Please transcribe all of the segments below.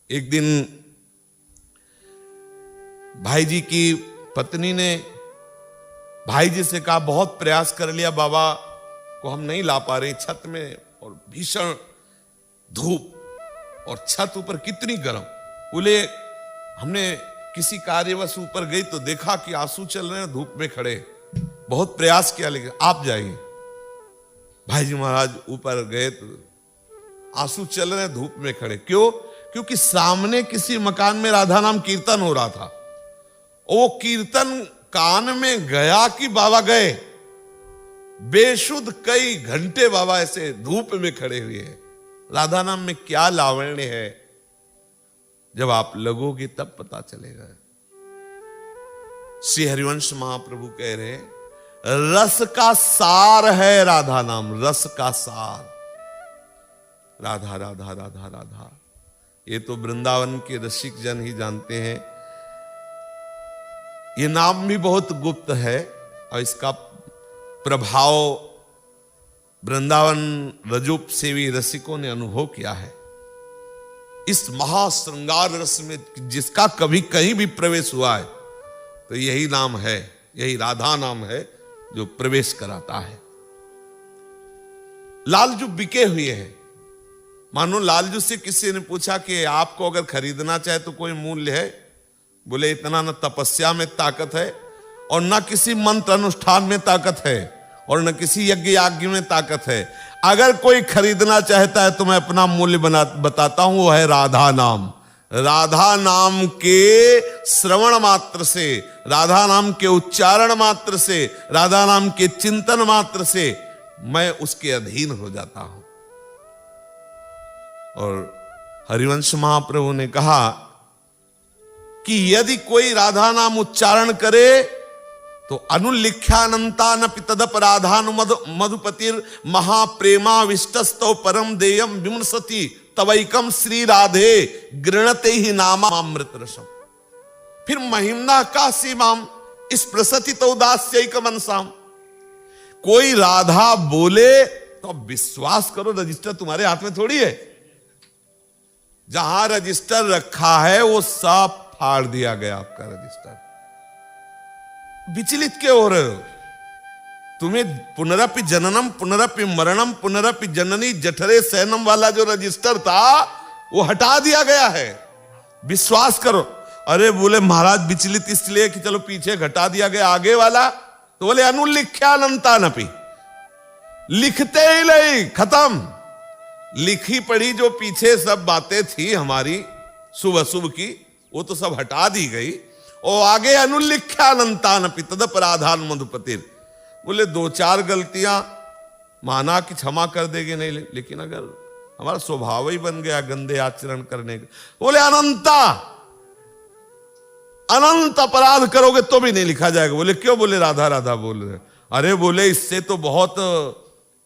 एक दिन भाई जी की पत्नी ने भाई जी से कहा, बहुत प्रयास कर लिया, बाबा को हम नहीं ला पा रहे छत में, और भीषण धूप और छत ऊपर कितनी गर्म। बोले हमने किसी कार्यवश ऊपर गई तो देखा कि आंसू चल रहे हैं, धूप में खड़े, बहुत प्रयास किया लेकिन आप जाइए। भाई जी महाराज ऊपर गए तो आंसू चल रहे हैं, धूप में खड़े। क्यों? क्योंकि सामने किसी मकान में राधा नाम कीर्तन हो रहा था। वो कीर्तन कान में गया कि बाबा गए, बेशुद्ध कई घंटे बाबा ऐसे धूप में खड़े हुए हैं। राधा नाम में क्या लावण्य है, जब आप लगोगे तब पता चलेगा। श्री हरिवंश महाप्रभु कह रहे, रस का सार है राधा नाम, रस का सार। राधा राधा राधा राधा, ये तो वृंदावन के रसिक जन ही जानते हैं। ये नाम भी बहुत गुप्त है और इसका प्रभाव वृंदावन रजूप सेवी रसिकों ने अनुभव किया है। इस महाश्रृंगार रस में जिसका कभी कहीं भी प्रवेश हुआ है तो यही नाम है, यही राधा नाम है जो प्रवेश कराता है। लालजू बिके हुए हैं। मानो लालजू से किसी ने पूछा कि आपको अगर खरीदना चाहे तो कोई मूल्य है? बोले इतना न तपस्या में ताकत है और न किसी मंत्र अनुष्ठान में ताकत है और न किसी यज्ञ याज्ञ में ताकत है। अगर कोई खरीदना चाहता है तो मैं अपना मूल्य बताता हूं, वो है राधा नाम। राधा नाम के श्रवण मात्र से, राधा नाम के उच्चारण मात्र से, राधा नाम के चिंतन मात्र से मैं उसके अधीन हो जाता हूं। और हरिवंश महाप्रभु ने कहा कि यदि कोई राधा नाम उच्चारण करे तो अनुल्लिख्यानंता न तदप राधानुमद मधुपतिर महाप्रेमा विष्टस्तौ परम देयम विमर्शति तवैकम श्री राधे गृणते ही नामामृत रसम। फिर महिमना का सीमाम स्पृशति तो दास्यैकमनसाम। कोई राधा बोले तो विश्वास करो, रजिस्टर तुम्हारे हाथ में थोड़ी है। जहां रजिस्टर रखा है वो सब फाड़ दिया गया आपका रजिस्टर। विचलित क्यों हो रहे हो? तुम्हें पुनरपि जननम पुनरपि मरणम पुनरपि जननी जठरे सैनम वाला जो रजिस्टर था वो हटा दिया गया है। विश्वास करो। अरे बोले महाराज विचलित इसलिए कि चलो पीछे घटा दिया गया, आगे वाला तो बोले अनुल्लिख्यानंता नपि, लिखते ही नहीं, खत्म। लिखी पढ़ी जो पीछे सब बातें थी हमारी शुभ अशुभ की, वो तो सब हटा दी गई। और आगे अनुल्लिख्यानंतानपि तदपराधान मधुपतिर। बोले दो चार गलतियां माना कि क्षमा कर देंगे, नहीं, लेकिन अगर हमारा स्वभाव ही बन गया गंदे आचरण करने का, बोले अनंत अपराध करोगे तो भी नहीं लिखा जाएगा। बोले क्यों? बोले राधा राधा बोल रहे। अरे बोले इससे तो बहुत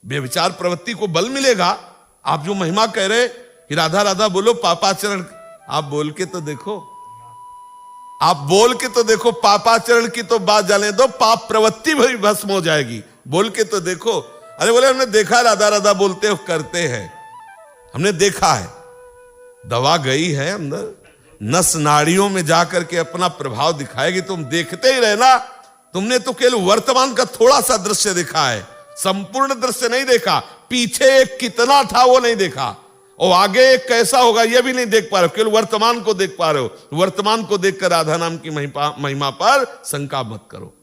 व्यभिचार प्रवृत्ति को बल मिलेगा। आप जो महिमा कह रहे कि राधा राधा बोलो पापाचरण, आप बोल के तो देखो, आप बोल के तो देखो। पापाचरण की तो बात जाने दो, पाप प्रवृत्ति भी भस्म हो जाएगी। बोल के तो देखो। अरे बोले हमने देखा राधा राधा बोलते हो करते हैं, हमने देखा है। दवा गई है अंदर, नस नाड़ियों में जाकर के अपना प्रभाव दिखाएगी। तुम देखते ही रहना। तुमने तो केवल वर्तमान का थोड़ा सा दृश्य देखा है, संपूर्ण दृश्य नहीं देखा। पीछे एक कितना था वो नहीं देखा, और आगे एक कैसा होगा ये भी नहीं देख पा रहे हो, केवल वर्तमान को देख पा रहे हो। वर्तमान को देखकर राधा नाम की महिमा पर शंका मत करो।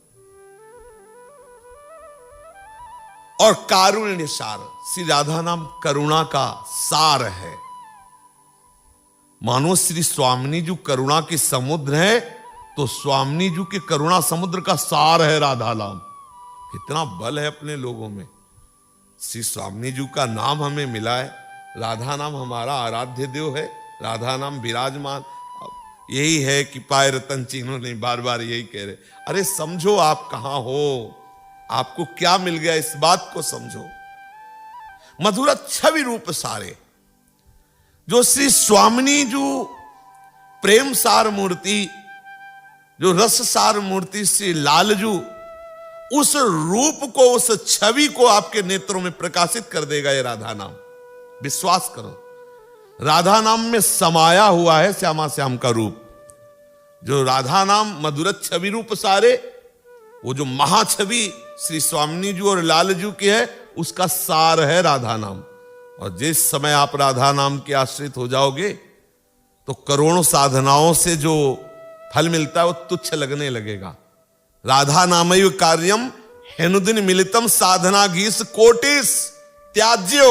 और कारुण्य सार, श्री राधा नाम करुणा का सार है। मानो श्री स्वामिनी जी करुणा के समुद्र है, तो स्वामिनी जी के करुणा समुद्र का सार है राधा नाम। कितना बल है अपने लोगों में। श्री स्वामिनी जी का नाम हमें मिला है, राधा नाम हमारा आराध्य देव है, राधा नाम विराजमान। यही है कि पाए रतन चिन्हों नहीं, बार बार यही कह रहे। अरे समझो आप कहां हो, आपको क्या मिल गया, इस बात को समझो। मधुर छवि रूप सारे, जो श्री स्वामिनी जी प्रेम सार मूर्ति, जो रस सार मूर्ति श्री लालजू, उस रूप को, उस छवि को आपके नेत्रों में प्रकाशित कर देगा ये राधा नाम। विश्वास करो। राधा नाम में समाया हुआ है श्यामा श्याम का रूप। जो राधा नाम मधुरत छवि रूप सारे, वो जो महाछवि श्री स्वामिनी जी और लाल जी की है, उसका सार है राधा नाम। और जिस समय आप राधा नाम के आश्रित हो जाओगे तो करोड़ों साधनाओं से जो फल मिलता है वो तुच्छ लगने लगेगा। राधा नामैव कार्यम हेनुदिन मिलितम साधना गीस कोटिस त्याज्यो।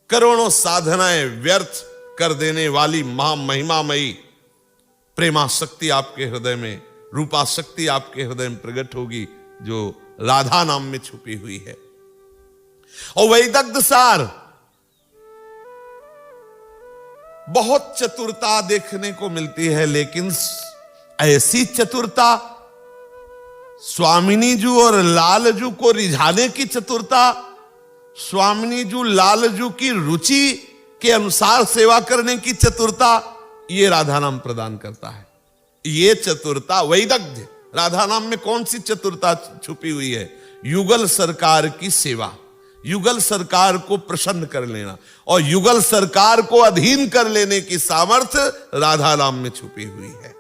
करोड़ों साधनाएं व्यर्थ कर देने वाली महामहिमामयी प्रेमाशक्ति आपके हृदय में, रूपाशक्ति आपके हृदय में प्रकट होगी, जो राधा नाम में छुपी हुई है। और वैदग्ध सार, बहुत चतुरता देखने को मिलती है, लेकिन ऐसी चतुरता, स्वामिनी जी और लाल जी को रिझाने की चतुरता, स्वामिनी जी लाल जी की रुचि के अनुसार सेवा करने की चतुरता, ये राधा नाम प्रदान करता है। ये चतुरता वैदग्ध्य, राधा नाम में कौन सी चतुरता छुपी हुई है? युगल सरकार की सेवा, युगल सरकार को प्रसन्न कर लेना और युगल सरकार को अधीन कर लेने की सामर्थ्य राधा नाम में छुपी हुई है।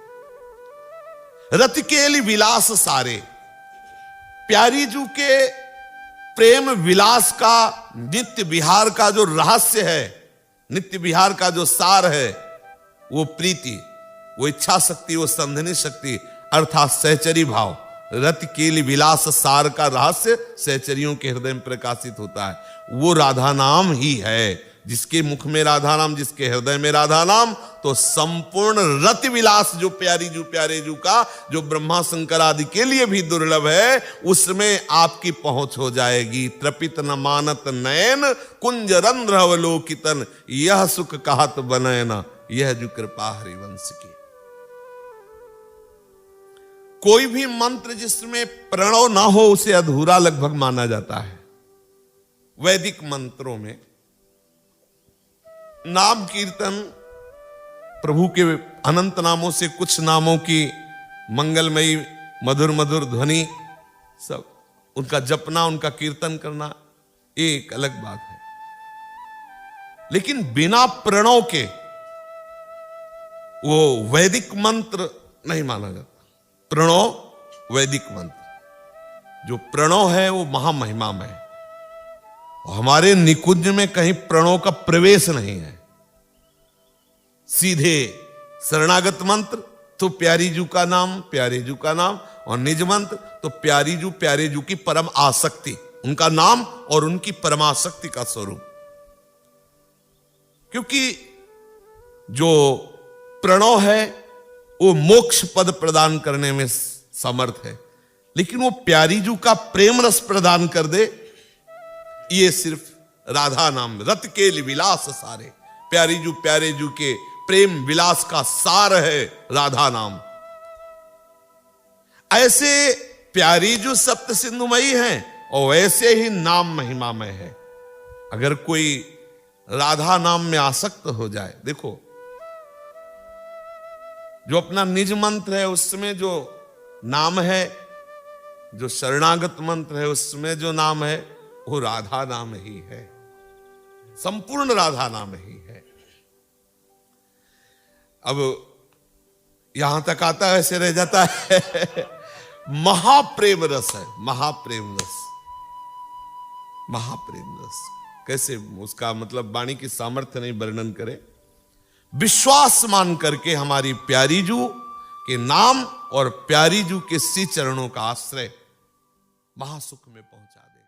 रतिकेली विलास सारे, प्यारी जू के प्रेम विलास का, नित्य विहार का जो रहस्य है, नित्य विहार का जो सार है, वो प्रीति, वो इच्छा शक्ति, वो संधिनी शक्ति, अर्थात सहचरी भाव। रतिकेली विलास सार का रहस्य सहचरियों के हृदय में प्रकाशित होता है। वो राधा नाम ही है। जिसके मुख में राधा नाम, जिसके हृदय में राधा नाम, तो संपूर्ण रति विलास जो प्यारी जू प्यारे जू का, जो ब्रह्मा शंकर आदि के लिए भी दुर्लभ है, उसमें आपकी पहुंच हो जाएगी। त्रपित न मानत नयन कुंज रंध्र अवलोकितन, यह सुख कहत बनयन, यह जो कृपा हरिवंश की। कोई भी मंत्र जिसमें प्रणव ना हो उसे अधूरा लगभग माना जाता है। वैदिक मंत्रों में नाम कीर्तन, प्रभु के अनंत नामों से कुछ नामों की मंगलमयी मधुर मधुर ध्वनि, सब उनका जपना, उनका कीर्तन करना एक अलग बात है। लेकिन बिना प्रणव के वो वैदिक मंत्र नहीं माना जाता। प्रणव वैदिक मंत्र, जो प्रणव है वो महामहिमामय है। हमारे निकुंज में कहीं प्रणव का प्रवेश नहीं है। सीधे शरणागत मंत्र तो प्यारी जू का नाम, प्यारे जू का नाम, और निज मंत्र तो प्यारी जू प्यारे जू की परम आसक्ति, उनका नाम और उनकी परमासक्ति का स्वरूप। क्योंकि जो प्रणव है वो मोक्ष पद प्रदान करने में समर्थ है, लेकिन वो प्यारी जू का प्रेम रस प्रदान कर दे, ये सिर्फ राधा नाम। रत के विलास सारे, प्यारी जू प्यारे जू के प्रेम विलास का सार है राधा नाम। ऐसे प्यारी जू सप्त सिंधुमयी हैं और वैसे ही नाम महिमामय है। अगर कोई राधा नाम में आसक्त हो जाए, देखो जो अपना निज मंत्र है उसमें जो नाम है, जो शरणागत मंत्र है उसमें जो नाम है, वो राधा नाम ही है, संपूर्ण राधा नाम ही है। अब यहां तक आता है, ऐसे रह जाता है। महाप्रेम रस है, महाप्रेम रस, महाप्रेम रस। कैसे, उसका मतलब वाणी की सामर्थ्य नहीं वर्णन करे। विश्वास मान करके हमारी प्यारी जू के नाम और प्यारी जू के श्री चरणों का आश्रय महासुख में पहुंचा दे।